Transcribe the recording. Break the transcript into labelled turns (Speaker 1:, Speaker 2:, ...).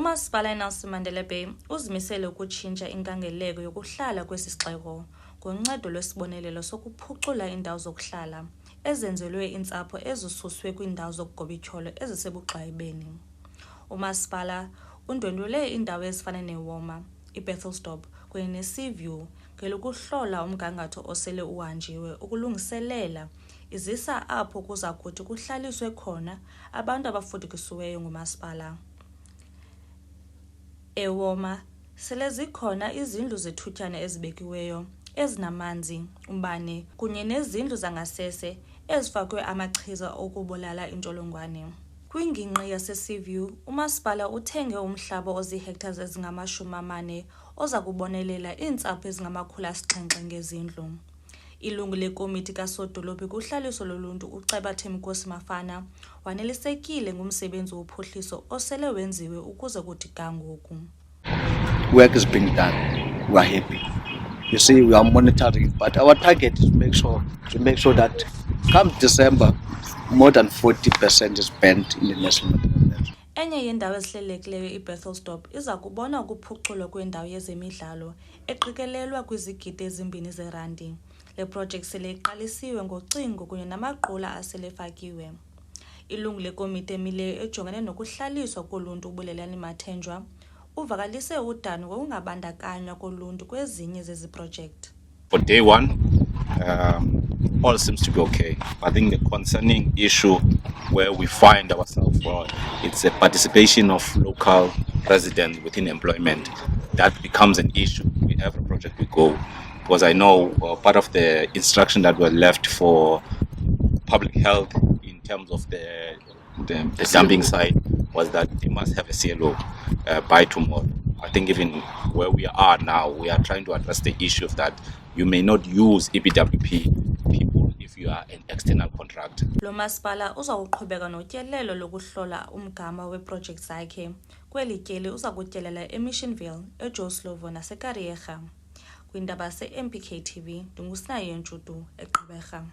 Speaker 1: Umasipala eNelson Mandela Bay uzimisele ukutshintsha inkangeleko yokuhlala kwesi sixeko ngoncedo lwesibonelelo sokuphucula iindawo zokuhlala ezenzelwe iintsapho ezisuswe kwiindawo zokugobityholo ezisebugxwayibeni. Umasipala undwendwele iindawo ezifana neWoma, iBethelsdorp kunye neSeaview ngelokuhlola umgangatho osele uhanjiwe ukulungiselela izisa apho kuza kuthi kuhlaliswe khona abantu abafudukisiweyo ngumasipala. EWoma sele zikhona izindlu zethutyana ezibekiweyo ezinamanzi, umbane kunye nezindlu zangasese ezifakwe amachiza okubulala intsholongwane. Kwingingqi yaseSeaview, umasipala uthenge umhlaba ozii-hectares ezingama-40 oza kubonelela iintsapho ezingama-700 ngezindlu. Ilungu lekomiti kasodolophu kuhlaliso loluntu uCeba Thembiinkosi Mafana wanelisekile ngumsebenzi wophuhliso osele wenziwe ukuze kuthi ga ngoku.
Speaker 2: Work is being done. We are happy. You see, we are monitoring, but our target is to make sure that come December, more than 40% is spent in the national development.
Speaker 1: Enye yendawo ezihlelekileyo iBethelsdorp iza kubona ukuphuculwa kwendawo yezemidlalo eqikelelwa kwizigidi ezimbini zerandi. Le project sele iqalisiwe ngocingo kunye namaqula asele efakiwe. Ilungu lekomiti emileyo ejongene nokuhlaliswa koluntu uBulelani Mathenjwa uvakalise udano ngokungabandakanywa koluntu kwezinye zezi project.
Speaker 3: For day one, all seems to be okay. I think the concerning issue where we find ourselves, it's a participation of local residents within employment. That becomes an issue with every project we go. Because I know part of the instruction that were left for public health in terms of the dumping side was that they must have a CLO by tomorrow. I think even where we are now, we are trying to address the issue of that you may not use EPWP people if you are an external contractor.
Speaker 1: Lo masipala uza kuqhubeka notyelelo lokuhlola umgama weproject zakhe. Kweli tyeli uza kutyelela eMissionville, eJoe Slovo naseKariyerha. Kwindaba se-MPK TV, ndinguSinaye Ntshutu, eGqeberha.